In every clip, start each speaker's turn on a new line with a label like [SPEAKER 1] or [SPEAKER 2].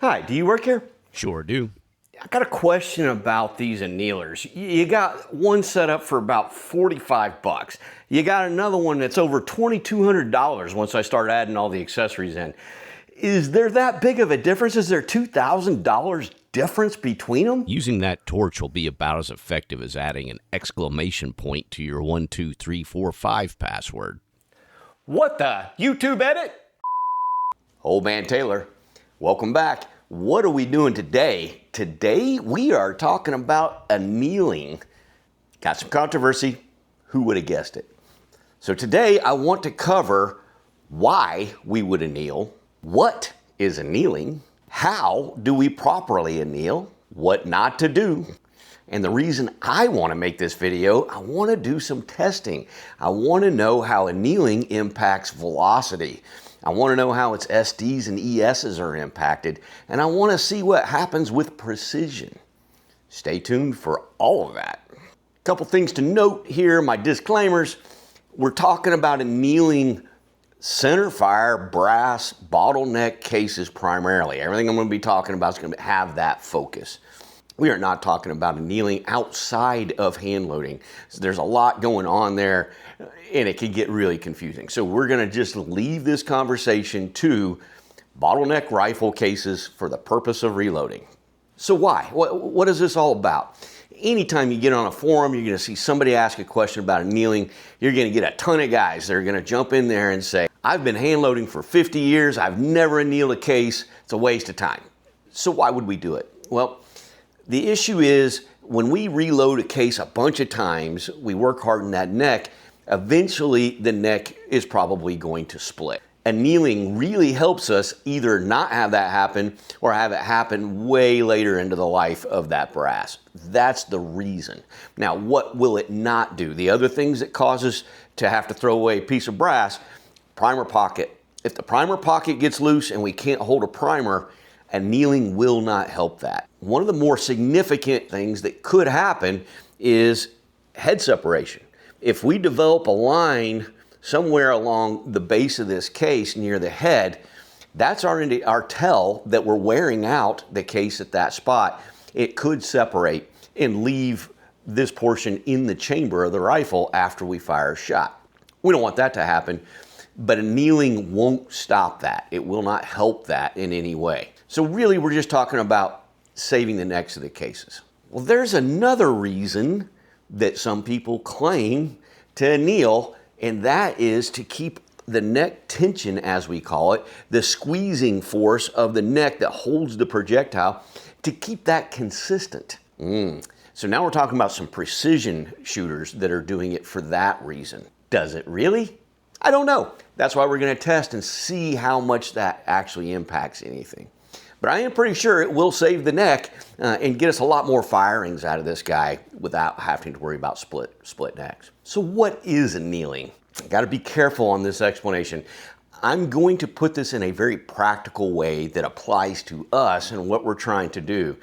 [SPEAKER 1] Hi, do you work here?
[SPEAKER 2] Sure do.
[SPEAKER 1] I got a question about these annealers. You got one set up for about 45 bucks. You got another one that's over $2,200 once I start adding all the accessories in. Is there that big of a difference? Is there $2,000 difference between them?
[SPEAKER 2] Using that torch will be about as effective as adding an exclamation point to your 12345 password.
[SPEAKER 1] What the? YouTube edit? Old man Taylor, welcome back. What are we doing today? Today we are talking about annealing. Got some controversy. Who would have guessed it? So today I want to cover why we would anneal, what is annealing, how do we properly anneal, what not to do, and the reason I want to make this video, I want to do some testing. I want to know how annealing impacts velocity. I want to know how its SDs and ESs are impacted, and I want to see what happens with precision. Stay tuned for all of that. A couple things to note here, my disclaimers. We're talking about annealing centerfire brass bottleneck cases primarily. Everything I'm going to be talking about is going to have that focus. We are not talking about annealing outside of hand loading. So there's a lot going on there and it can get really confusing. So we're going to just leave this conversation to bottleneck rifle cases for the purpose of reloading. So why? What is this all about? Anytime you get on a forum, you're going to see somebody ask a question about annealing. You're going to get a ton of guys that are going to jump in there and say, I've been hand loading for 50 years. I've never annealed a case. It's a waste of time. So why would we do it? Well, the issue is when we reload a case a bunch of times, we work hard in that neck, eventually the neck is probably going to split. Annealing really helps us either not have that happen or have it happen way later into the life of that brass. That's the reason. Now, what will it not do? The other things that cause us to have to throw away a piece of brass, primer pocket. If the primer pocket gets loose and we can't hold a primer, annealing will not help that. One of the more significant things that could happen is head separation. If we develop a line somewhere along the base of this case near the head, that's our tell that we're wearing out the case at that spot. It could separate and leave this portion in the chamber of the rifle after we fire a shot. We don't want that to happen, but annealing won't stop that. It will not help that in any way. So really we're just talking about saving the necks of the cases. Well, there's another reason that some people claim to anneal, and that is to keep the neck tension, as we call it, the squeezing force of the neck that holds the projectile, to keep that consistent. So now we're talking about some precision shooters that are doing it for that reason. Does it really? I don't know. That's why we're going to test and see how much that actually impacts anything. But I am pretty sure it will save the neck and get us a lot more firings out of this guy without having to worry about split necks. So what is annealing? I got to be careful on this explanation. I'm going to put this in a very practical way that applies to us and what we're trying to do,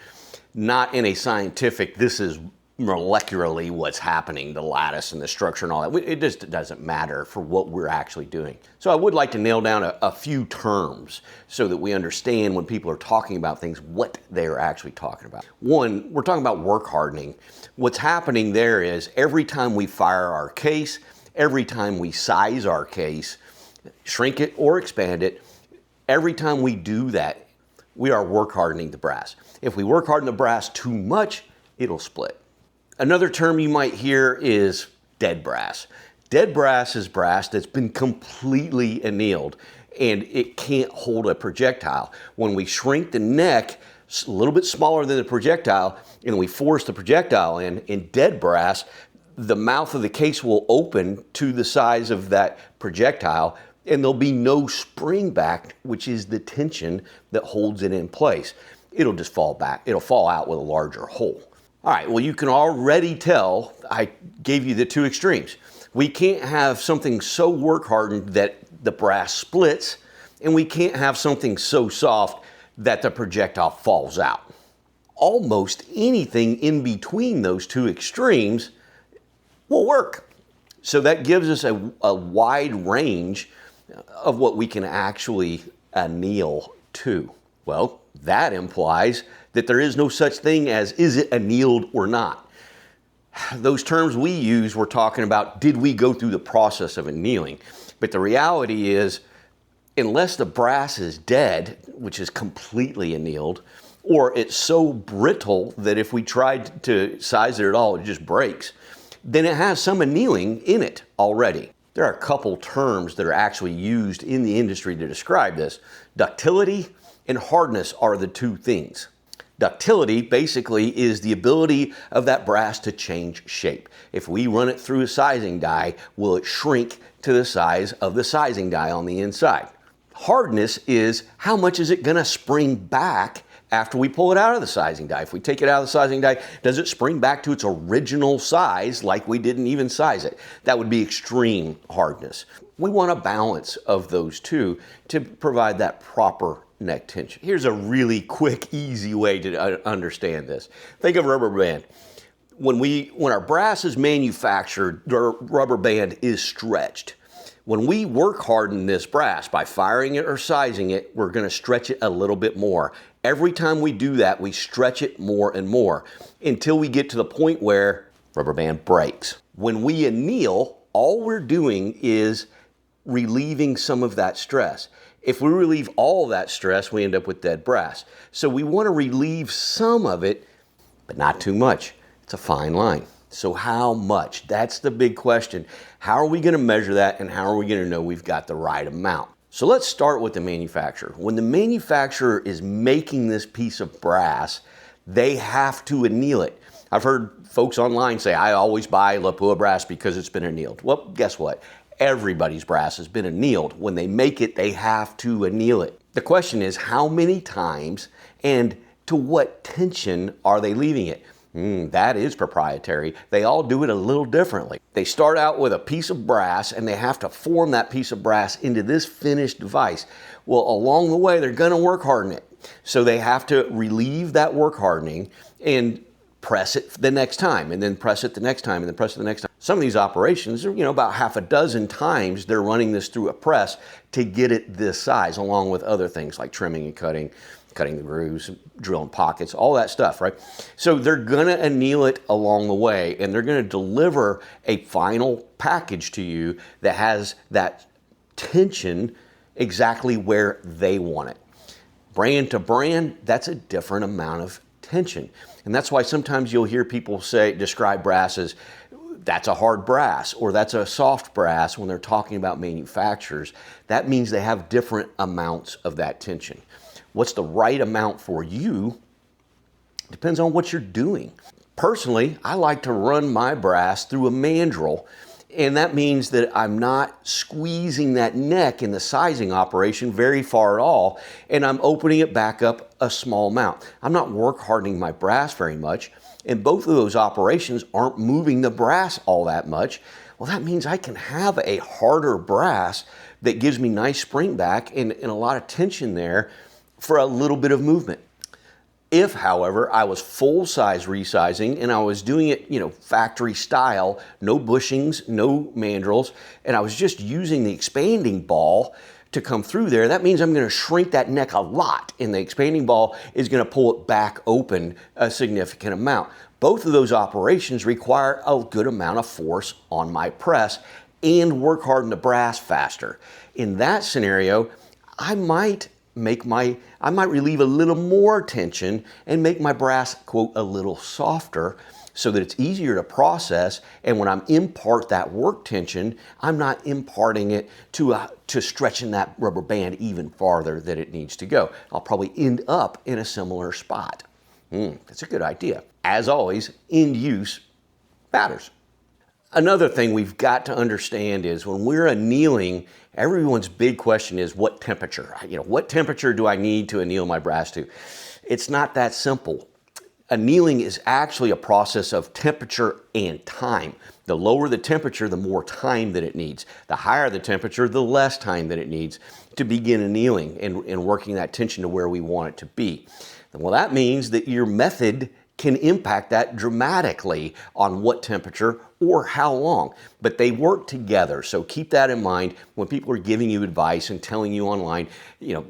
[SPEAKER 1] not in a scientific, this is molecularly what's happening, the lattice and the structure and all that. It just doesn't matter for what we're actually doing. So I would like to nail down a few terms so that we understand when people are talking about things, what they're actually talking about. One, we're talking about work hardening. What's happening there is every time we fire our case, every time we size our case, shrink it or expand it, every time we do that, we are work hardening the brass. If we work harden the brass too much, it'll split. Another term you might hear is dead brass. Dead brass is brass that's been completely annealed and it can't hold a projectile. When we shrink the neck a little bit smaller than the projectile and we force the projectile in dead brass, the mouth of the case will open to the size of that projectile and there'll be no spring back, which is the tension that holds it in place. It'll just fall back. It'll fall out with a larger hole. All right, well, you can already tell I gave you the two extremes. We can't have something so work hardened that the brass splits, and we can't have something so soft that the projectile falls out. Almost anything in between those two extremes will work. So that gives us a wide range of what we can actually anneal to. Well, that implies that there is no such thing as is it annealed or not. Those terms we use, we're talking about, did we go through the process of annealing? But the reality is, unless the brass is dead, which is completely annealed, or it's so brittle that if we tried to size it at all, it just breaks, then it has some annealing in it already. There are a couple terms that are actually used in the industry to describe this. Ductility and hardness are the two things. Ductility basically is the ability of that brass to change shape. If we run it through a sizing die, will it shrink to the size of the sizing die on the inside? Hardness is how much is it going to spring back after we pull it out of the sizing die. If we take it out of the sizing die, does it spring back to its original size like we didn't even size it? That would be extreme hardness. We want a balance of those two to provide that proper neck tension. Here's a really quick, easy way to understand this. Think of a rubber band. When our brass is manufactured, the rubber band is stretched. When we work harden this brass by firing it or sizing it, we're going to stretch it a little bit more. Every time we do that, we stretch it more and more until we get to the point where rubber band breaks. When we anneal, all we're doing is relieving some of that stress. If we relieve all of that stress, we end up with dead brass. So we want to relieve some of it, but not too much. It's a fine line. So how much? That's the big question. How are we going to measure that, and how are we going to know we've got the right amount? So let's start with the manufacturer. When the manufacturer is making this piece of brass, they have to anneal it. I've heard folks online say, I always buy Lapua brass because it's been annealed. Well, guess what? Everybody's brass has been annealed. When they make it, they have to anneal it. The question is, how many times and to what tension are they leaving it? That is proprietary. They all do it a little differently. They start out with a piece of brass and they have to form that piece of brass into this finished device. Well, along the way, they're going to work harden it. So they have to relieve that work hardening and press it the next time, and then press it the next time, and then press it the next time. Some of these operations, about half a dozen times they're running this through a press to get it this size, along with other things like trimming and cutting the grooves, drilling pockets, all that stuff, right? So they're gonna anneal it along the way, and they're gonna deliver a final package to you that has that tension exactly where they want it. Brand to brand, that's a different amount of tension. And that's why sometimes you'll hear people describe brass as that's a hard brass or that's a soft brass when they're talking about manufacturers. That means they have different amounts of that tension. What's the right amount for you depends on what you're doing. Personally, I like to run my brass through a mandrel, and that means that I'm not squeezing that neck in the sizing operation very far at all, and I'm opening it back up a small amount. I'm not work hardening my brass very much, and both of those operations aren't moving the brass all that much. Well, that means I can have a harder brass that gives me nice spring back and a lot of tension there for a little bit of movement. If, however, I was full size resizing and I was doing it, factory style, no bushings, no mandrels, and I was just using the expanding ball to come through there, that means I'm going to shrink that neck a lot, and the expanding ball is going to pull it back open a significant amount. Both of those operations require a good amount of force on my press and work harden the brass faster. In that scenario, I might relieve a little more tension and make my brass, quote, a little softer so that it's easier to process. And when I impart that work tension, I'm not imparting it to stretching that rubber band even farther than it needs to go. I'll probably end up in a similar spot. That's a good idea. As always, end use matters. Another thing we've got to understand is when we're annealing, everyone's big question is what temperature? What temperature do I need to anneal my brass to? It's not that simple. Annealing is actually a process of temperature and time. The lower the temperature, the more time that it needs. The higher the temperature, the less time that it needs to begin annealing and working that tension to where we want it to be. Well, that means that your method can impact that dramatically on what temperature or how long, but they work together. So keep that in mind when people are giving you advice and telling you online,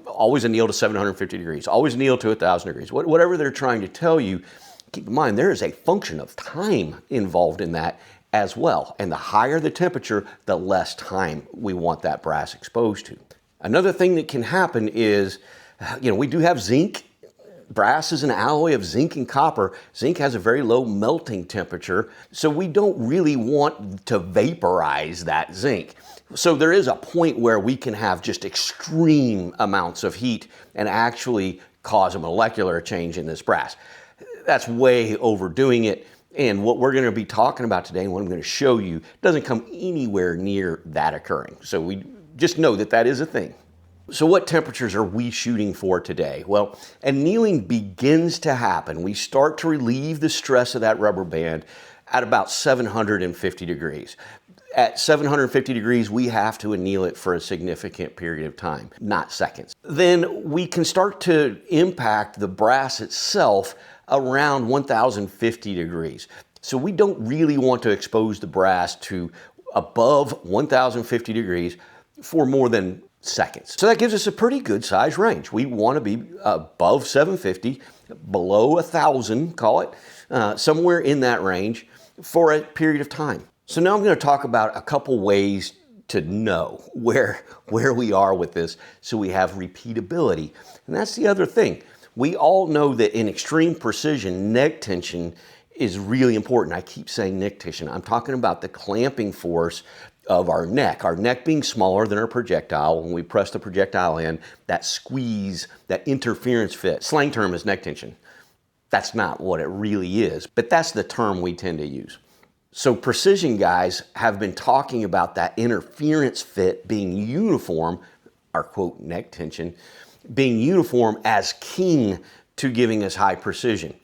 [SPEAKER 1] always anneal to 750 degrees, always anneal to 1,000 degrees, whatever they're trying to tell you. Keep in mind, there is a function of time involved in that as well. And the higher the temperature, the less time we want that brass exposed to. Another thing that can happen is, we do have zinc. Brass is an alloy of zinc and copper. Zinc has a very low melting temperature, so we don't really want to vaporize that zinc. So there is a point where we can have just extreme amounts of heat and actually cause a molecular change in this brass. That's way overdoing it. And what we're going to be talking about today and what I'm going to show you doesn't come anywhere near that occurring. So we just know that that is a thing. So what temperatures are we shooting for today? Well, annealing begins to happen. We start to relieve the stress of that rubber band at about 750 degrees. At 750 degrees, we have to anneal it for a significant period of time, not seconds. Then we can start to impact the brass itself around 1050 degrees. So we don't really want to expose the brass to above 1050 degrees for more than seconds. So that gives us a pretty good size range. We want to be above 750, below 1,000, call it, somewhere in that range for a period of time. So now I'm going to talk about a couple ways to know where we are with this so we have repeatability. And that's the other thing. We all know that in extreme precision, neck tension is really important. I keep saying neck tension. I'm talking about the clamping force of our neck being smaller than our projectile. When we press the projectile in, that squeeze, that interference fit, slang term is neck tension. That's not what it really is, but that's the term we tend to use. So precision guys have been talking about that interference fit being uniform, our quote neck tension, being uniform as king to giving us high precision.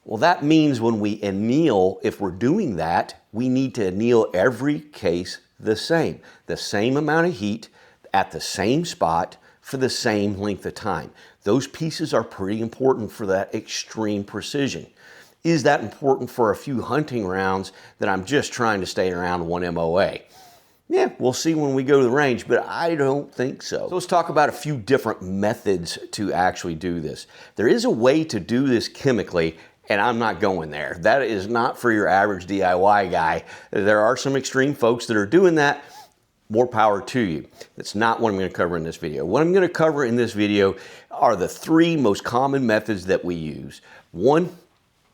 [SPEAKER 1] Well, that means when we anneal, if we're doing that, we need to anneal every case the same amount of heat at the same spot for the same length of time. Those pieces are pretty important for that extreme precision. Is that important for a few hunting rounds that I'm just trying to stay around 1 MOA? Yeah, we'll see when we go to the range, but I don't think so. So let's talk about a few different methods to actually do this. There is a way to do this chemically, and I'm not going there. That is not for your average DIY guy. There are some extreme folks that are doing that. More power to you. That's not what I'm going to cover in this video. What I'm going to cover in this video are the 3 most common methods that we use. One,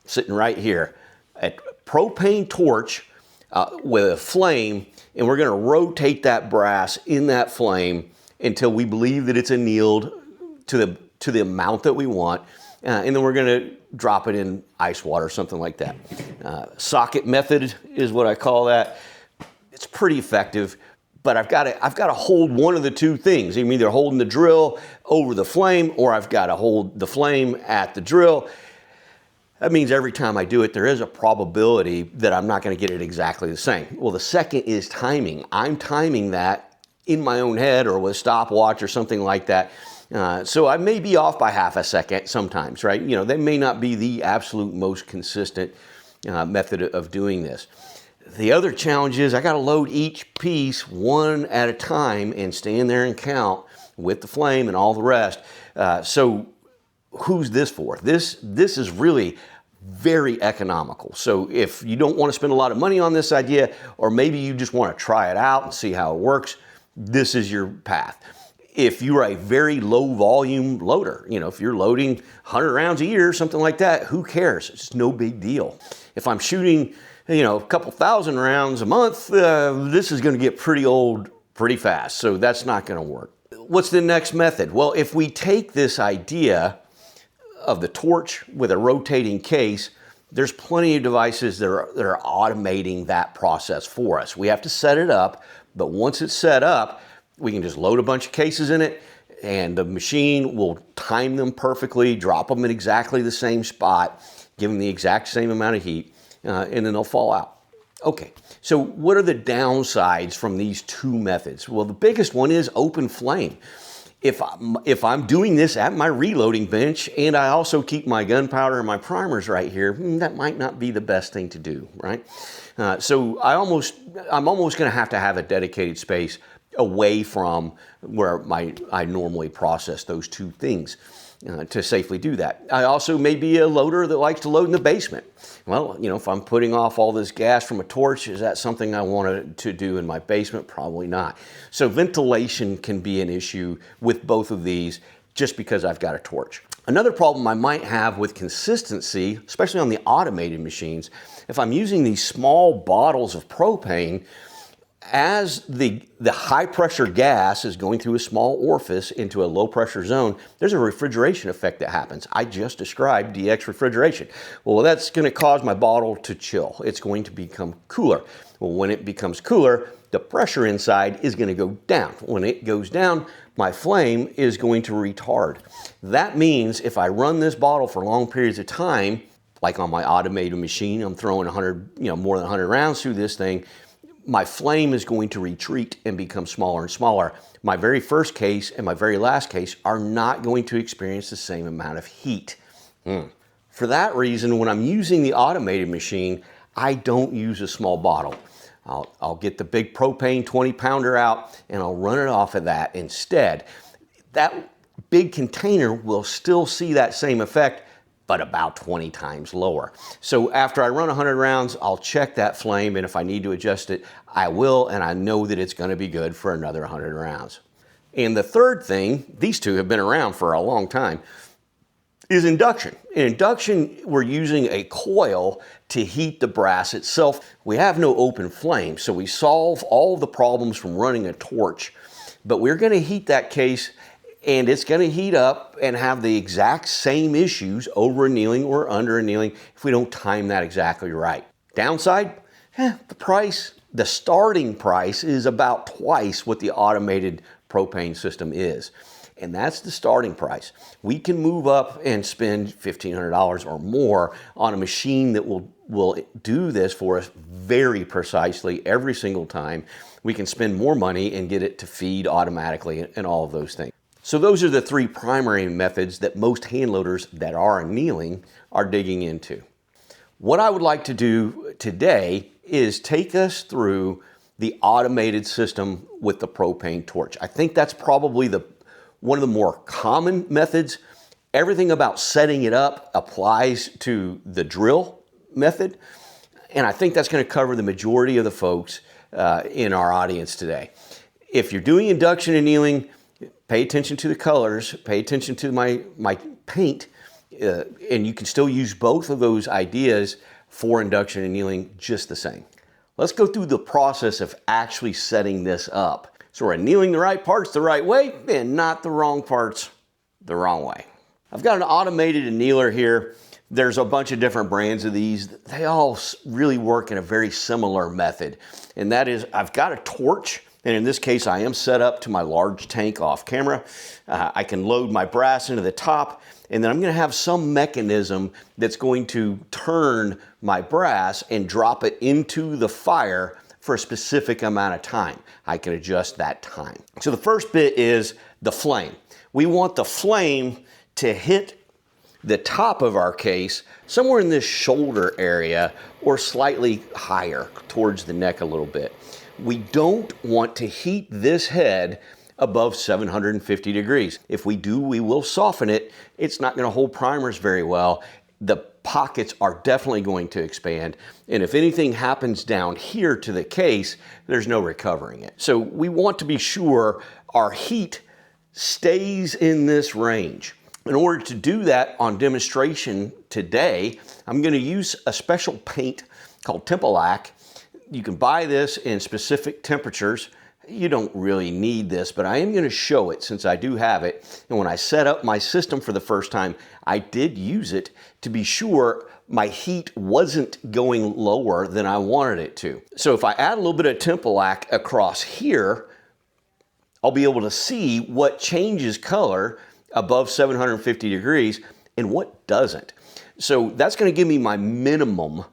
[SPEAKER 1] sitting right here, a propane torch with a flame, and we're going to rotate that brass in that flame until we believe that it's annealed to the amount that we want, and then we're going to drop it in ice water, something like that. Socket method is what I call that. It's pretty effective, but I've got to hold one of the two things. I'm either holding the drill over the flame, or I've got to hold the flame at the drill. That means every time I do it, there is a probability that I'm not going to get it exactly the same. Well, the second is timing. I'm timing that in my own head or with a stopwatch or something like that. So I may be off by half a second sometimes, right? That may not be the absolute most consistent method of doing this. The other challenge is I got to load each piece one at a time and stand there and count with the flame and all the rest. So who's this for? This is really very economical. So if you don't want to spend a lot of money on this idea, or maybe you just want to try it out and see how it works, this is your path. If you're a very low volume loader, if you're loading 100 rounds a year, something like that, who cares? It's no big deal. If I'm shooting, a couple thousand rounds a month, this is going to get pretty old pretty fast. So that's not going to work. What's the next method? Well, if we take this idea of the torch with a rotating case, there's plenty of devices that are automating that process for us. We have to set it up, but once it's set up, we can just load a bunch of cases in it, and the machine will time them perfectly, drop them in exactly the same spot, give them the exact same amount of heat, and then they'll fall out. Okay, so what are the downsides from these 2 methods? Well, the biggest one is open flame. If I'm doing this at my reloading bench and I also keep my gunpowder and my primers right here, that might not be the best thing to do, right? So I'm almost going to have a dedicated space away from where I normally process those two things to safely do that. I also may be a loader that likes to load in the basement. Well, if I'm putting off all this gas from a torch, is that something I want to do in my basement? Probably not. So ventilation can be an issue with both of these just because I've got a torch. Another problem I might have with consistency, especially on the automated machines, if I'm using these small bottles of propane, as the high pressure gas is going through a small orifice into a low pressure zone, there's a refrigeration effect that happens. I just described DX refrigeration. Well, that's going to cause my bottle to chill. It's going to become cooler. Well, when it becomes cooler, the pressure inside is going to go down. When it goes down, my flame is going to retard. That means if I run this bottle for long periods of time, like on my automated machine, I'm throwing more than 100 rounds through this thing, my flame is going to retreat and become smaller and smaller. My very first case and my very last case are not going to experience the same amount of heat. For that reason, when I'm using the automated machine, I don't use a small bottle. I'll get the big propane 20-pounder out and I'll run it off of that instead. That big container will still see that same effect, but about 20 times lower. So after I run 100 rounds, I'll check that flame, and if I need to adjust it, I will, and I know that it's gonna be good for another 100 rounds. And the third thing, these two have been around for a long time, is induction. In induction, we're using a coil to heat the brass itself. We have no open flame, so we solve all the problems from running a torch, but we're gonna heat that case and it's going to heat up and have the exact same issues over annealing or under annealing if we don't time that exactly right. Downside, the price. The starting price is about twice what the automated propane system is. And that's the starting price. We can move up and spend $1,500 or more on a machine that will do this for us very precisely every single time. We can spend more money and get it to feed automatically and all of those things. So those are the three primary methods that most hand loaders that are annealing are digging into. What I would like to do today is take us through the automated system with the propane torch. I think that's probably one of the more common methods. Everything about setting it up applies to the drill method, and I think that's going to cover the majority of the folks in our audience today. If you're doing induction annealing, pay attention to the colors, pay attention to my paint, and you can still use both of those ideas for induction annealing just the same. Let's go through the process of actually setting this up. So we're annealing the right parts the right way and not the wrong parts the wrong way. I've got an automated annealer here. There's a bunch of different brands of these. They all really work in a very similar method. And that is, I've got a torch. And in this case, I am set up to my large tank off camera. I can load my brass into the top, and then I'm going to have some mechanism that's going to turn my brass and drop it into the fire for a specific amount of time. I can adjust that time. So the first bit is the flame. We want the flame to hit the top of our case somewhere in this shoulder area or slightly higher towards the neck a little bit. We don't want to heat this head above 750 degrees. If we do, we will soften it. It's not going to hold primers very well. The pockets are definitely going to expand. And if anything happens down here to the case, there's no recovering it. So we want to be sure our heat stays in this range. In order to do that on demonstration today, I'm going to use a special paint called Tempilaq. You can buy this in specific temperatures. You don't really need this, but I am going to show it since I do have it. And when I set up my system for the first time, I did use it to be sure my heat wasn't going lower than I wanted it to. So if I add a little bit of Tempilaq across here, I'll be able to see what changes color above 750 degrees and what doesn't. So that's going to give me my minimum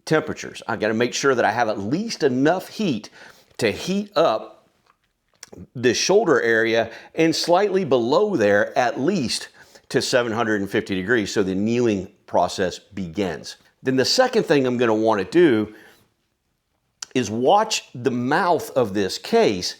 [SPEAKER 1] temperatures. I've got to make sure that I have at least enough heat to heat up the shoulder area and slightly below there at least to 750 degrees so the annealing process begins. Then the second thing I'm going to want to do is watch the mouth of this case,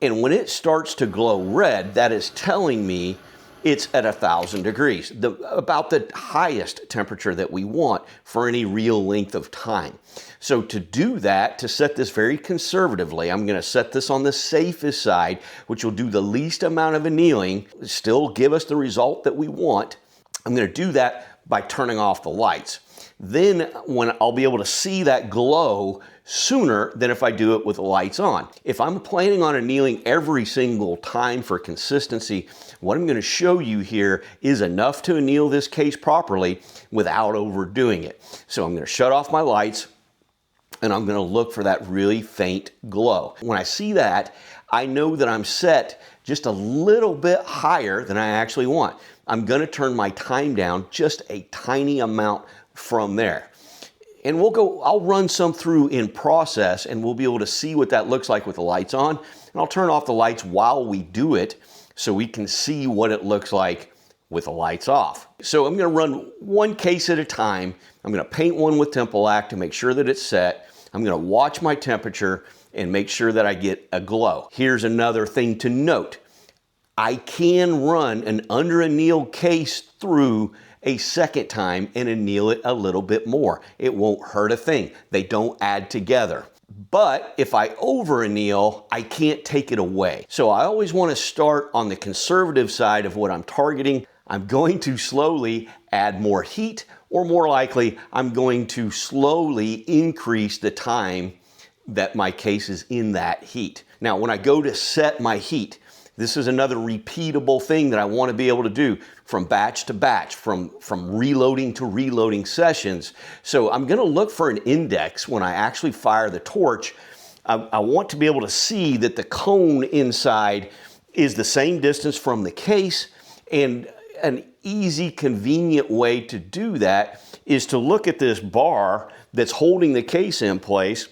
[SPEAKER 1] and when it starts to glow red, that is telling me it's at 1,000 degrees, about the highest temperature that we want for any real length of time. So to do that, to set this very conservatively, I'm going to set this on the safest side, which will do the least amount of annealing, still give us the result that we want. I'm going to do that by turning off the lights. Then when I'll be able to see that glow sooner than if I do it with the lights on. If I'm planning on annealing every single time for consistency, what I'm going to show you here is enough to anneal this case properly without overdoing it. So I'm going to shut off my lights and I'm going to look for that really faint glow. When I see that, I know that I'm set just a little bit higher than I actually want. I'm going to turn my time down just a tiny amount from there. And I'll run some through in process and we'll be able to see what that looks like with the lights on. And I'll turn off the lights while we do it so we can see what it looks like with the lights off. So I'm going to run one case at a time. I'm going to paint one with Tempilaq to make sure that it's set. I'm going to watch my temperature and make sure that I get a glow. Here's another thing to note. I can run an under annealed case through a second time and anneal it a little bit more. It won't hurt a thing. They don't add together. But if I over anneal, I can't take it away. So I always want to start on the conservative side of what I'm targeting. I'm going to slowly add more heat, or more likely, I'm going to slowly increase the time that my case is in that heat. Now, when I go to set my heat, this is another repeatable thing that I want to be able to do from batch to batch, from reloading to reloading sessions. So I'm going to look for an index when I actually fire the torch. I want to be able to see that the cone inside is the same distance from the case, and an easy, convenient way to do that is to look at this bar that's holding the case in place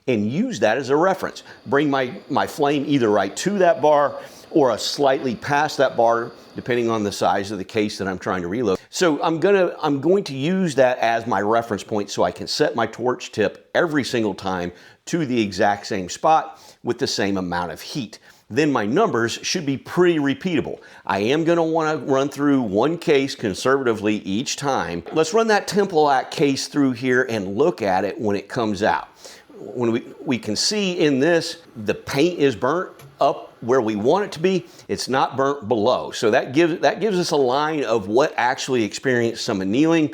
[SPEAKER 1] and use that as a reference. Bring my flame either right to that bar or slightly past that bar, depending on the size of the case that I'm trying to reload. So I'm going to use that as my reference point so I can set my torch tip every single time to the exact same spot with the same amount of heat. Then my numbers should be pretty repeatable. I am going to want to run through one case conservatively each time. Let's run that Tempilaq case through here and look at it when it comes out. When we can see in this, the paint is burnt up where we want it to be. It's not burnt below. So that gives us a line of what actually experienced some annealing.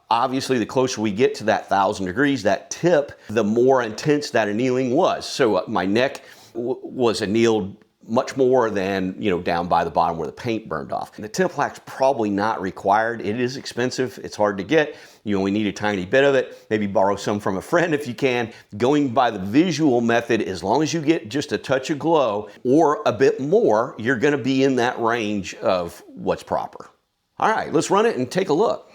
[SPEAKER 1] Obviously, the closer we get to that 1,000 degrees, that tip, the more intense that annealing was. So my neck was annealed much more than, down by the bottom where the paint burned off. And the Tempilaq's probably not required. It is expensive. It's hard to get. You only need a tiny bit of it. Maybe borrow some from a friend if you can. Going by the visual method, as long as you get just a touch of glow or a bit more, you're going to be in that range of what's proper. All right, let's run it and take a look.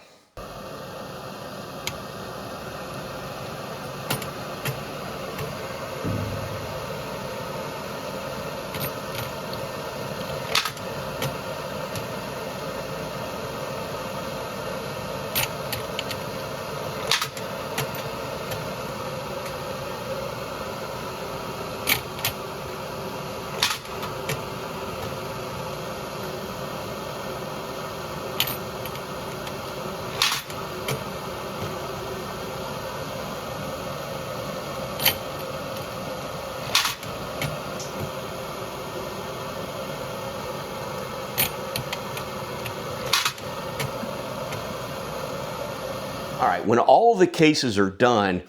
[SPEAKER 1] All right, when all the cases are done,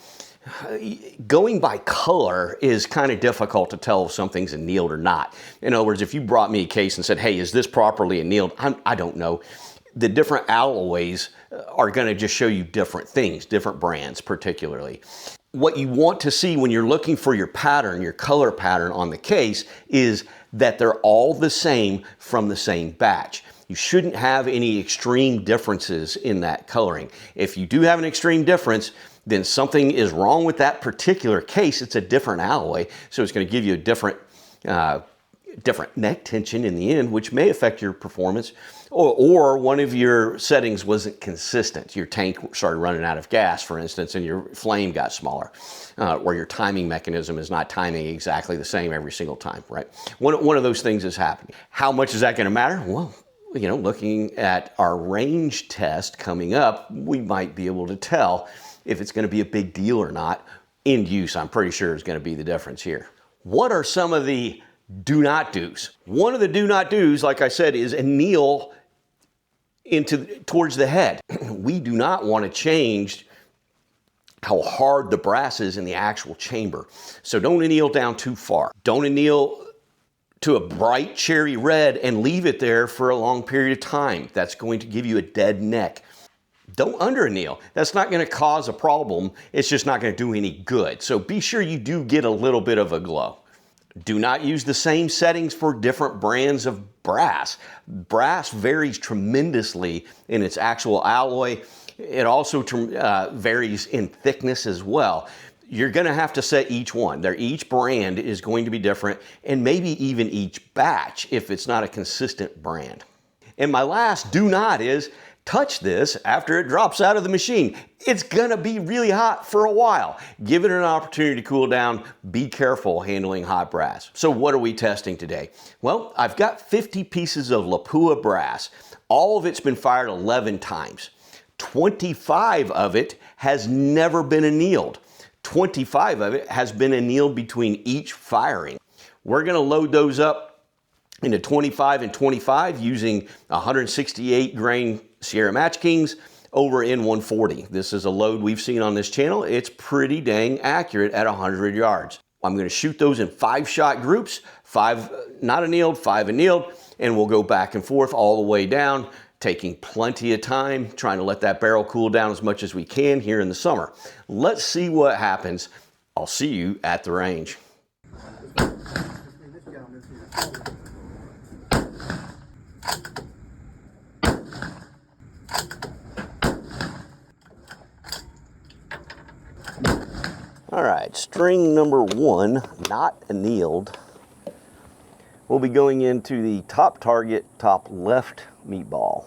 [SPEAKER 1] going by color is kind of difficult to tell if something's annealed or not. In other words, if you brought me a case and said, hey, is this properly annealed? I don't know. The different alloys are going to just show you different things, different brands particularly. What you want to see when you're looking for your pattern, your color pattern on the case, is that they're all the same from the same batch. You shouldn't have any extreme differences in that coloring. If you do have an extreme difference, then something is wrong with that particular case. It's a different alloy, so it's going to give you a different different neck tension in the end, which may affect your performance, or one of your settings wasn't consistent. Your tank started running out of gas, for instance, and your flame got smaller, or your timing mechanism is not timing exactly the same every single time, right? One of those things is happening. How much is that going to matter? Well, you know, looking at our range test coming up, we might be able to tell if it's going to be a big deal or not. End use, I'm pretty sure, is going to be the difference here. What are some of the do not do's? One of the do not do's, like I said, is anneal towards the head. We do not want to change how hard the brass is in the actual chamber. So don't anneal down too far. Don't anneal to a bright cherry red and leave it there for a long period of time. That's going to give you a dead neck. Don't under anneal. That's not going to cause a problem. It's just not going to do any good. So be sure you do get a little bit of a glow. Do not use the same settings for different brands of brass. Brass varies tremendously in its actual alloy. It also varies in thickness as well. You're going to have to set each one. Each brand is going to be different, and maybe even each batch if it's not a consistent brand. And my last do not is touch this after it drops out of the machine. It's gonna be really hot for a while. Give it an opportunity to cool down. Be careful handling hot brass. So what are we testing today? Well, I've got 50 pieces of Lapua brass. All of it's been fired 11 times. 25 of it has never been annealed. 25 of it has been annealed between each firing. We're gonna load those up into 25 and 25 using 168 grain Sierra Match Kings over in 140. This is a load we've seen on this channel. It's pretty dang accurate at 100 yards. I'm going to shoot those in 5-shot groups, 5 not annealed, 5 annealed, and we'll go back and forth all the way down, taking plenty of time, trying to let that barrel cool down as much as we can here in the summer. Let's see what happens. I'll see you at the range. All right, string number 1, not annealed, will be going into the top target, top left meatball.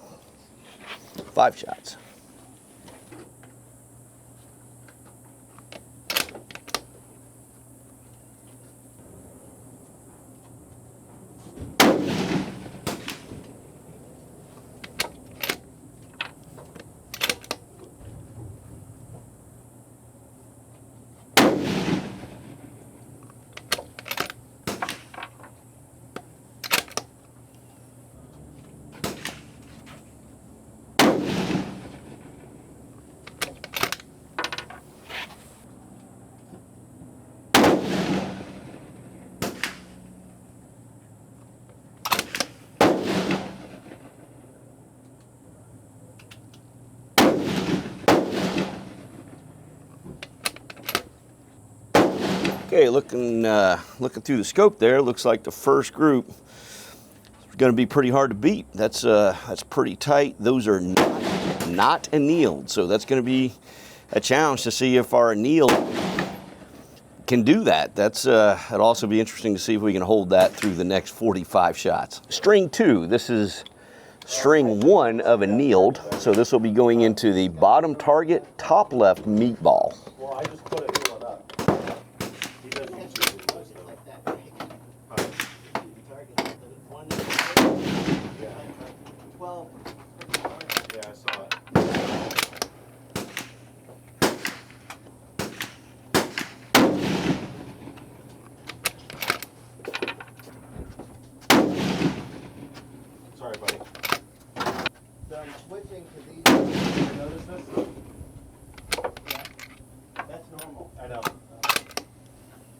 [SPEAKER 1] 5 shots. Okay, looking through the scope there, looks like the first group is going to be pretty hard to beat. That's pretty tight. Those are not annealed, so that's going to be a challenge to see if our anneal can do that. It'll also be interesting to see if we can hold that through the next 45 shots. String 2, this is string 1 of annealed, so this will be going into the bottom target, top left meatball.
[SPEAKER 3] Well, I just put a new one up. Yeah, I saw it. Sorry, buddy.
[SPEAKER 4] So I'm switching to these.
[SPEAKER 3] You notice this?
[SPEAKER 4] That's normal.
[SPEAKER 3] I know.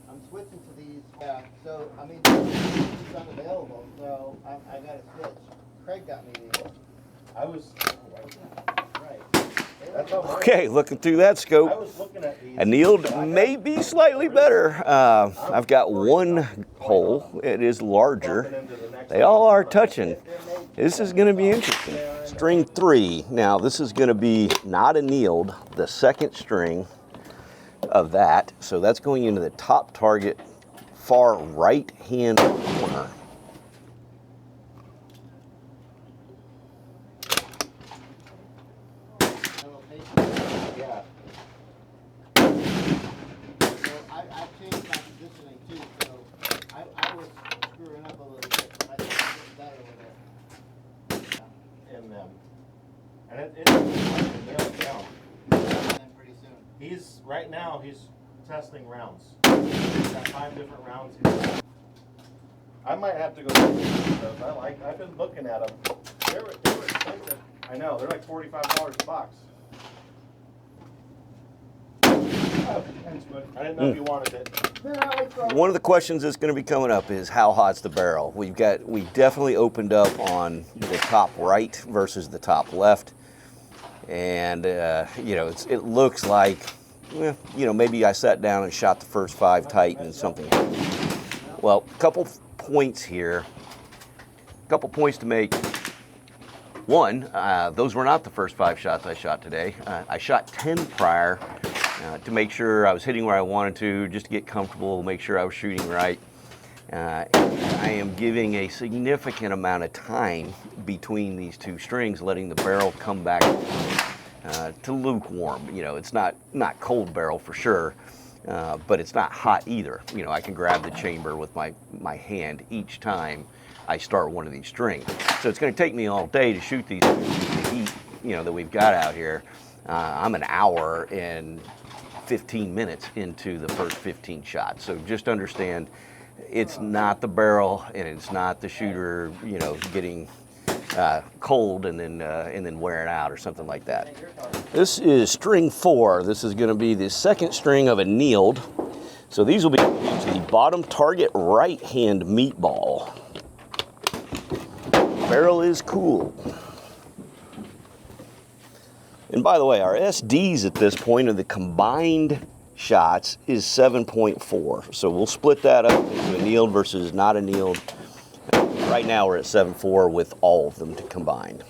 [SPEAKER 4] I'm switching to these. Yeah. So I mean, these unavailable. So I got to switch. Craig got me these.
[SPEAKER 3] I was.
[SPEAKER 4] Right.
[SPEAKER 3] That's how
[SPEAKER 1] Okay, looking through that
[SPEAKER 3] I
[SPEAKER 1] scope.
[SPEAKER 3] was looking at these.
[SPEAKER 1] Annealed may be slightly better. I've got one hole. It is larger. They all are touching. This is going to be interesting. String 3. Now, this is going to be not annealed, the second string of that. So that's going into the top target far right-hand corner.
[SPEAKER 3] Yeah.
[SPEAKER 4] So I changed my positioning too, so I was screwing up a little bit, but I think it's better with it.
[SPEAKER 3] In them. And it's hard to nail it down.
[SPEAKER 4] And then pretty soon.
[SPEAKER 3] He's, right now, he's testing rounds. He's got 5 different rounds here. I might have to go look at those. I've been looking at them. They were expensive. I know, they're like $45 a box. Oh, thanks, bud. I didn't know if you wanted it.
[SPEAKER 1] One of the questions that's going to be coming up is how hot's the barrel? We definitely opened up on the top right versus the top left, and you know, it looks like, well, you know, maybe I sat down and shot the first 5 tight and something. Well, a couple points here, a couple points to make. One, those were not the first 5 shots I shot today. I shot 10 prior. To make sure I was hitting where I wanted to, just to get comfortable, make sure I was shooting right. I am giving a significant amount of time between these 2 strings, letting the barrel come back to lukewarm. You know, it's not cold barrel for sure, but it's not hot either. You know, I can grab the chamber with my hand each time I start one of these strings. So it's going to take me all day to shoot these the heat, you know, that we've got out here. I'm an hour and 15 minutes into the first 15 shots. So just understand, it's not the barrel and it's not the shooter, you know, getting cold and then wearing out or something like that. This is string 4. This is going to be the second string of annealed. So these will be to the bottom target right-hand meatball. Barrel is cool. And by the way, our SDs at this point of the combined shots is 7.4. So we'll split that up into annealed versus not annealed. Right now we're at 7.4 with all of them combined.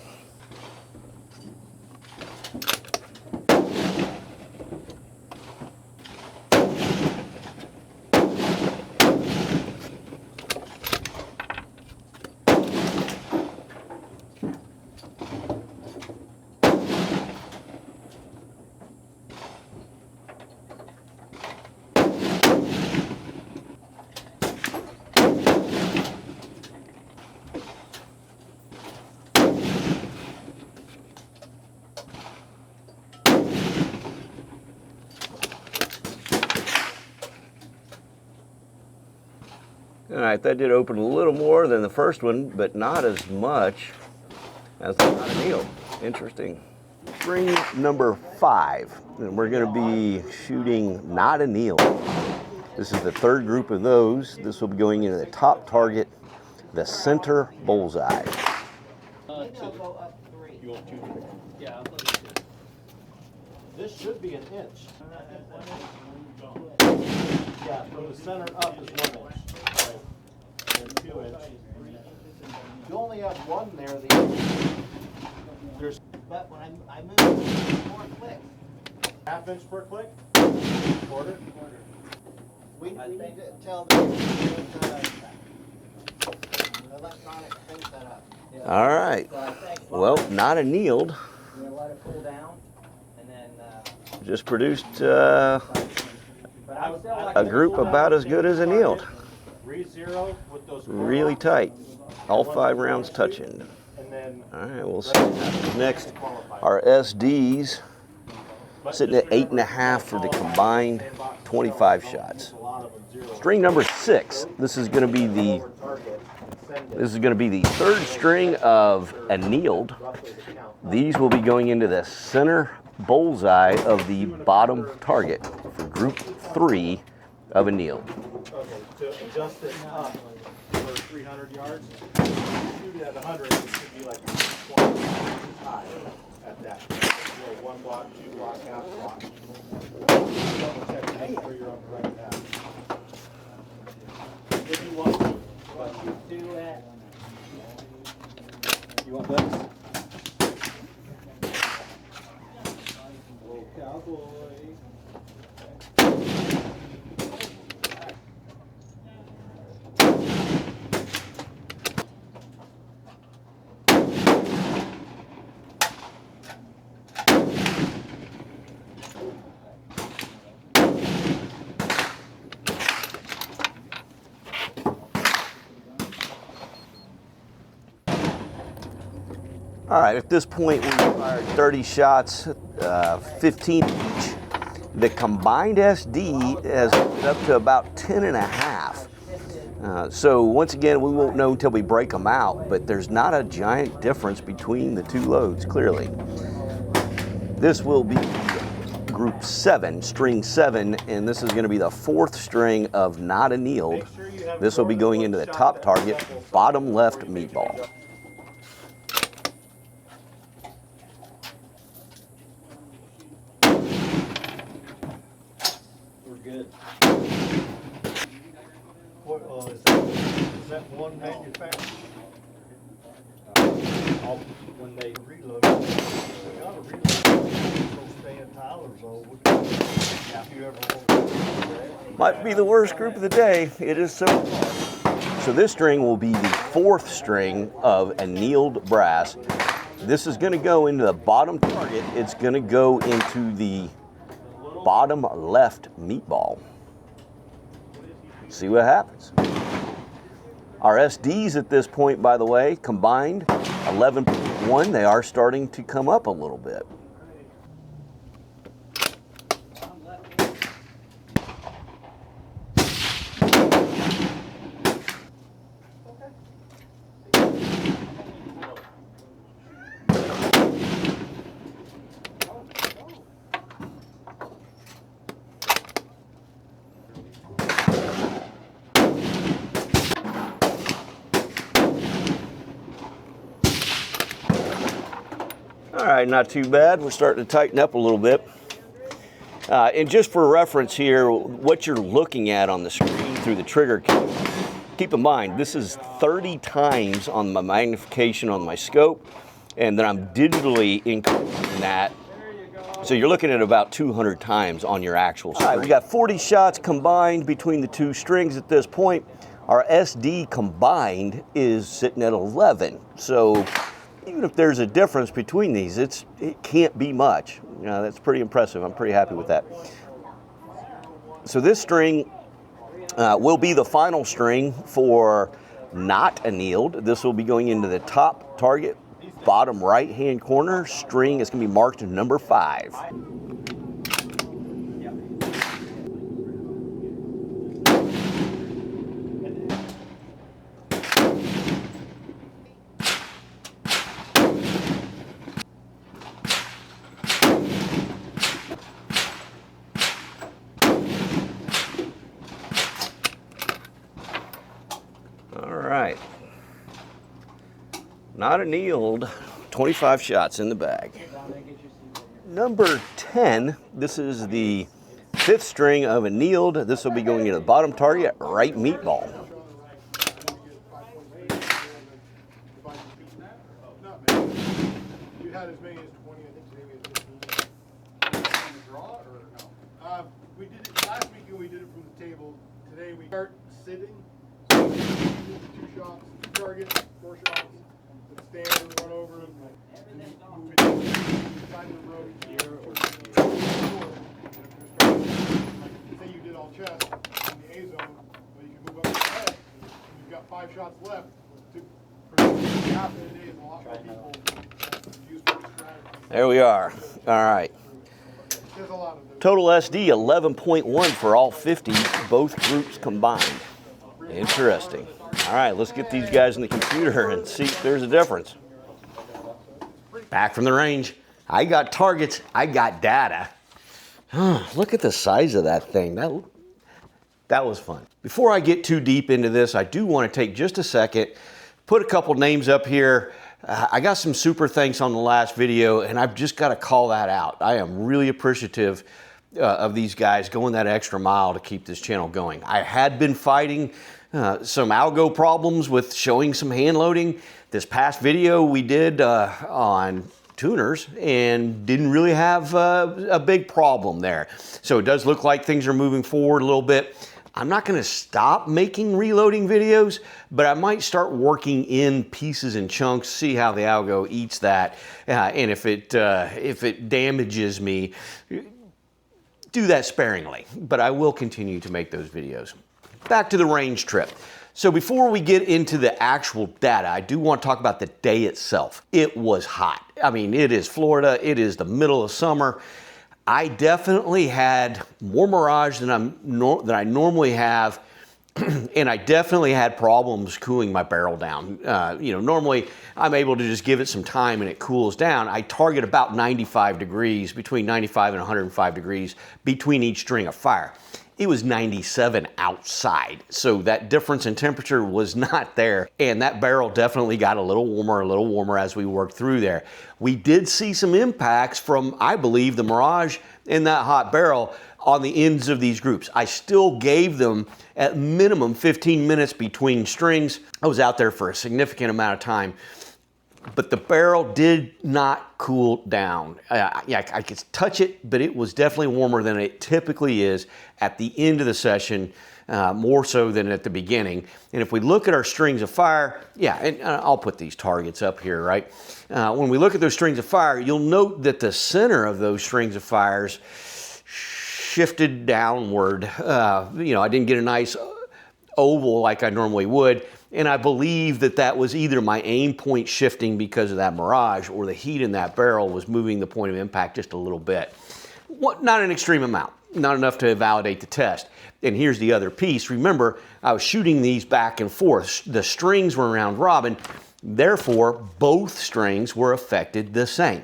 [SPEAKER 1] All right, that did open a little more than the first one, but not as much as the not annealed. Interesting. String number 5, and we're going to be shooting not annealed. This is the 3rd group of those. This will be going into the top target, the center bullseye.
[SPEAKER 4] Maybe I'll go up 3.
[SPEAKER 3] You want 2? Yeah, I'll put it 2. This should be an inch. Yeah, from the center up is 1 inch. Right. And 2 inch. You only have 1 there. The other. There's
[SPEAKER 4] But when I moved 4 clicks,
[SPEAKER 3] ½ inch per click. Quarter.
[SPEAKER 4] we need to tell the electronic thing set up.
[SPEAKER 1] All right. Well, not annealed.
[SPEAKER 5] We're gonna let it cool down, and then.
[SPEAKER 1] Just produced
[SPEAKER 5] But I would still like
[SPEAKER 1] a group about as good as annealed.
[SPEAKER 3] Re-zero with those.
[SPEAKER 1] Really tight. All 5 rounds touching.
[SPEAKER 3] And then.
[SPEAKER 1] All right, we'll see what happens next. Our SDs sitting at 8.5 for the combined 25 shots. String number 6. This is going to be the 3rd string of annealed. These will be going into the center bullseye of the bottom target for group 3 of annealed.
[SPEAKER 3] Okay, to adjust it up for 300 yards, shoot it at 100, it should be like 20 high at that. You know, 1 block, 2 block, half block. Double check to make sure you're on the right path. If you want to, but you do it. You want this? Little cowboy.
[SPEAKER 1] All right, at this point we fired 30 shots, 15 each. The combined SD has moved up to about 10 and a half. So once again, we won't know until we break them out, but there's not a giant difference between the two loads, clearly. This will be group 7, string 7, and this is going to be the 4th string of not annealed. This will be going into the top target, bottom left meatball.
[SPEAKER 3] We're good. What, is that one manufacturer? When they reload, we gotta reload. So stay in Tyler's old. If you ever want.
[SPEAKER 1] Might be the worst group of the day. It is so far. So this string will be the 4th string of annealed brass. This is going to go into the bottom target. It's going to go into the bottom left meatball. See what happens. Our SDs at this point, by the way, combined 11.1. They are starting to come up a little bit. All right, not too bad. We're starting to tighten up a little bit. And just for reference here, what you're looking at on the screen through the trigger, keep in mind, this is 30 times on my magnification on my scope, and then I'm digitally increasing that. So you're looking at about 200 times on your actual screen. All right, we got 40 shots combined between the two strings at this point. Our SD combined is sitting at 11. So even if there's a difference between these, it can't be much. You know, that's pretty impressive. I'm pretty happy with that. So this string will be the final string for not annealed. This will be going into the top target, bottom right-hand corner. String is going to be marked number 5. Right, not annealed, 25 shots in the bag. Number 10, this is the 5th string of annealed. This will be going into the bottom target, right meatball.
[SPEAKER 3] You had as many as 20, I think today we had 15. In the draw or no? We did it last week and we did it from the table. Today we start sitting. 2 shots, 2 targets, 4 shots, stand and run over them, move it find the road here or say you did all chest in the A zone, well you can move up to the head, and you've got 5 shots left. Half of the day is a lot more people use this strategy.
[SPEAKER 1] There we are. All right.
[SPEAKER 3] There's a lot of those.
[SPEAKER 1] Total SD 11.1 for all 50, both groups combined. Interesting. All right, let's get these guys in the computer and see if there's a difference. Back from the range. I got targets. I got data. Look at the size of that thing. That was fun. Before I get too deep into this, I do want to take just a second, put a couple names up here. I got some super thanks on the last video, and I've just got to call that out. I am really appreciative of these guys going that extra mile to keep this channel going. I had been fighting some algo problems with showing some hand loading. This past video we did on tuners and didn't really have a big problem there. So it does look like things are moving forward a little bit. I'm not going to stop making reloading videos, but I might start working in pieces and chunks, see how the algo eats that, and if it damages me, do that sparingly. But I will continue to make those videos. Back to the range trip. So before we get into the actual data, I do want to talk about the day itself. It was hot. I mean, it is Florida. It is the middle of summer. I definitely had more mirage than I normally have, and I definitely had problems cooling my barrel down. Normally I'm able to just give it some time and it cools down. I target about 95 degrees, between 95 and 105 degrees between each string of fire. It was 97 outside, so that difference in temperature was not there, and that barrel definitely got a little warmer as we worked through there. We did see some impacts from, I believe, the mirage in that hot barrel on the ends of these groups. I still gave them at minimum 15 minutes between strings. I was out there for a significant amount of time, but the barrel did not cool down. I could touch it, but it was definitely warmer than it typically is at the end of the session, more so than at the beginning. And if we look at our strings of fire, and I'll put these targets up here, right? When we look at those strings of fire, you'll note that the center of those strings of fires shifted downward. I didn't get a nice oval like I normally would. And I believe that was either my aim point shifting because of that mirage, or the heat in that barrel was moving the point of impact just a little bit. Not an extreme amount, not enough to validate the test. And here's the other piece. Remember, I was shooting these back and forth. The strings were round robin, therefore both strings were affected the same.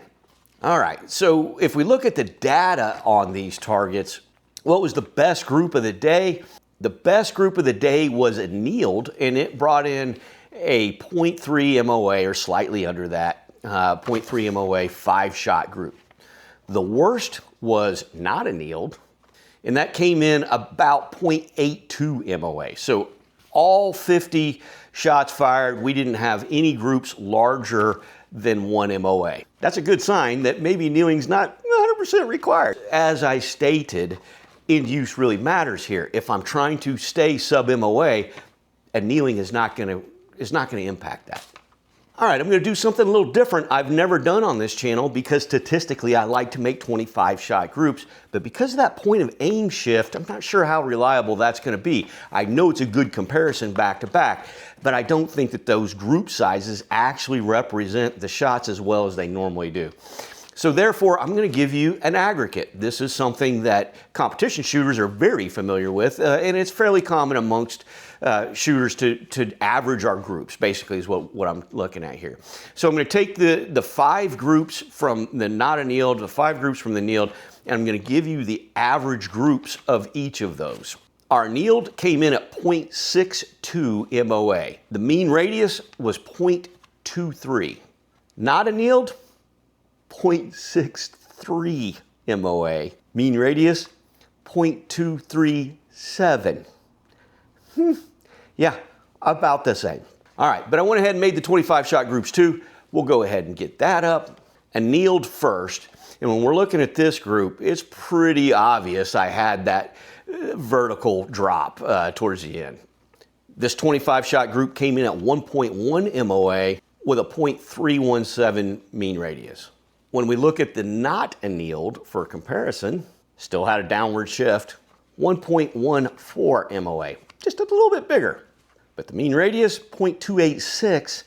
[SPEAKER 1] All right, so if we look at the data on these targets, what was the best group of the day? The best group of the day was annealed, and it brought in a 0.3 MOA, or slightly under that, 0.3 MOA 5-shot group. The worst was not annealed, and that came in about 0.82 MOA. So all 50 shots fired, we didn't have any groups larger than 1 MOA. That's a good sign that maybe annealing's not 100% required. As I stated, end use really matters here. If I'm trying to stay sub MOA, annealing is not going to impact that. All right, I'm going to do something a little different I've never done on this channel, because statistically I like to make 25-shot groups, but because of that point of aim shift, I'm not sure how reliable that's going to be. I know it's a good comparison back to back, but I don't think that those group sizes actually represent the shots as well as they normally do. So therefore, I'm going to give you an aggregate. This is something that competition shooters are very familiar with, and it's fairly common amongst shooters to average our groups, basically is what I'm looking at here. So I'm going to take the 5 groups from the not annealed, the 5 groups from the annealed, and I'm going to give you the average groups of each of those. Our annealed came in at 0.62 MOA. The mean radius was 0.23. Not annealed, 0.63 MOA. Mean radius, 0.237. Yeah, about the same. All right, but I went ahead and made the 25-shot groups too. We'll go ahead and get that up. Annealed first. And when we're looking at this group, it's pretty obvious I had that vertical drop towards the end. This 25-shot group came in at 1.1 MOA with a 0.317 mean radius. When we look at the not annealed for comparison, still had a downward shift, 1.14 MOA, just a little bit bigger. But the mean radius, 0.286,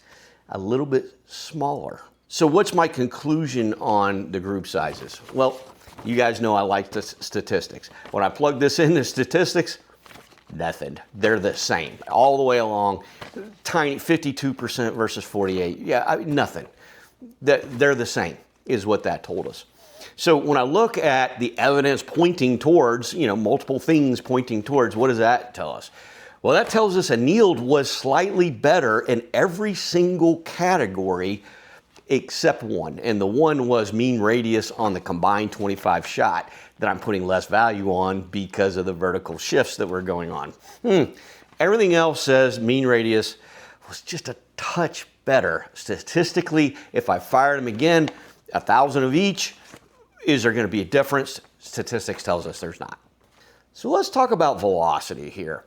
[SPEAKER 1] a little bit smaller. So what's my conclusion on the group sizes? Well, you guys know I like the statistics. When I plug this into statistics, nothing. They're the same all the way along. Tiny 52% versus 48. Yeah, nothing. They're the same is what that told us. So when I look at the evidence pointing towards, multiple things pointing towards, what does that tell us? Well, that tells us annealed was slightly better in every single category except one. And the one was mean radius on the combined 25 shot that I'm putting less value on because of the vertical shifts that were going on. Everything else says mean radius was just a touch better. Statistically, if I fired them again, 1,000 of each, is there going to be a difference? Statistics tells us there's not. So let's talk about velocity here.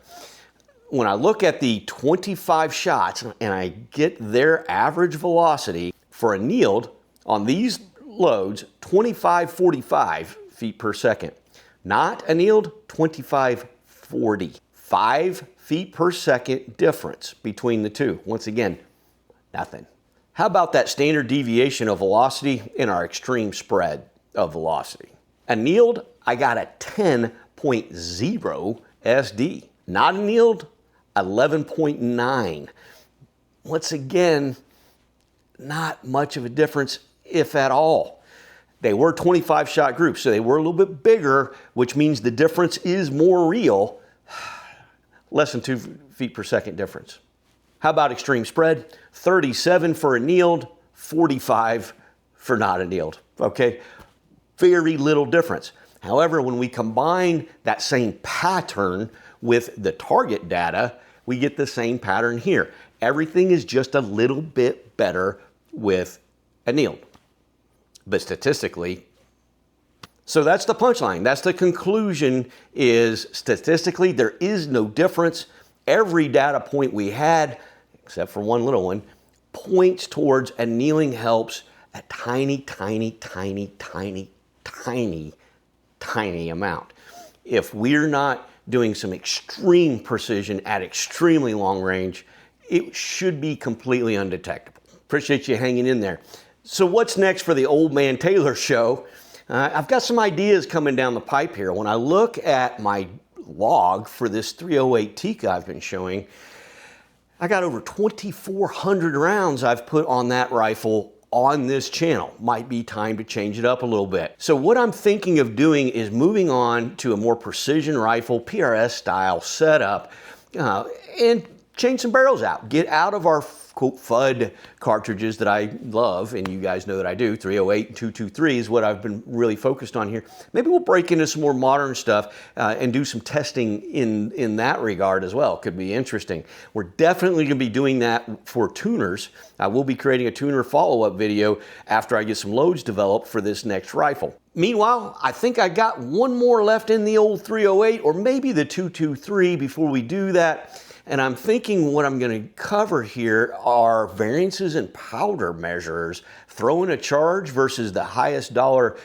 [SPEAKER 1] When I look at the 25 shots and I get their average velocity for annealed on these loads, 2545 feet per second. Not annealed, 2540. 5 feet per second difference between the two. Once again, nothing. How about that standard deviation of velocity in our extreme spread of velocity? Annealed, I got a 10.0 SD. Not annealed, 11.9. Once again, not much of a difference, if at all. They were 25 shot groups, so they were a little bit bigger, which means the difference is more real. Less than 2 feet per second difference. How about extreme spread? 37 for annealed, 45 for not annealed, okay? Very little difference. However, when we combine that same pattern with the target data, we get the same pattern here. Everything is just a little bit better with annealed. But statistically, so that's the punchline. That's the conclusion, is statistically there is no difference. Every data point we had, except for one little one, points towards annealing helps a tiny, tiny, tiny, tiny, tiny, tiny amount. If we're not doing some extreme precision at extremely long range, it should be completely undetectable. Appreciate you hanging in there. So what's next for the Old Man Taylor show? I've got some ideas coming down the pipe here. When I look at my log for this 308 Tikka I've been showing, I got over 2,400 rounds I've put on that rifle on this channel. Might be time to change it up a little bit. So what I'm thinking of doing is moving on to a more precision rifle, PRS style setup, and change some barrels out. Get out of our quote FUD cartridges that I love, and you guys know that I do. 308 and 223 is what I've been really focused on here. Maybe we'll break into some more modern stuff and do some testing in that regard as well. Could be interesting. We're definitely going to be doing that for tuners. I will be creating a tuner follow-up video after I get some loads developed for this next rifle. Meanwhile, I think I got one more left in the old 308 or maybe the 223 before we do that. And I'm thinking what I'm going to cover here are variances in powder measures, throwing a charge versus the highest dollar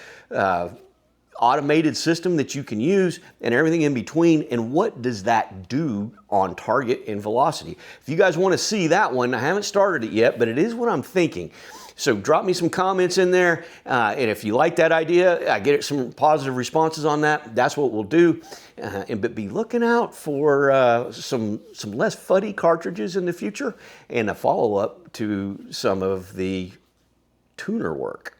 [SPEAKER 1] automated system that you can use, and everything in between, and what does that do on target and velocity. If you guys want to see that one, I haven't started it yet, but it is what I'm thinking. So drop me some comments in there, and if you like that idea, I get some positive responses on that, that's what we'll do. But be looking out for some less fuddy cartridges in the future, and a follow-up to some of the tuner work.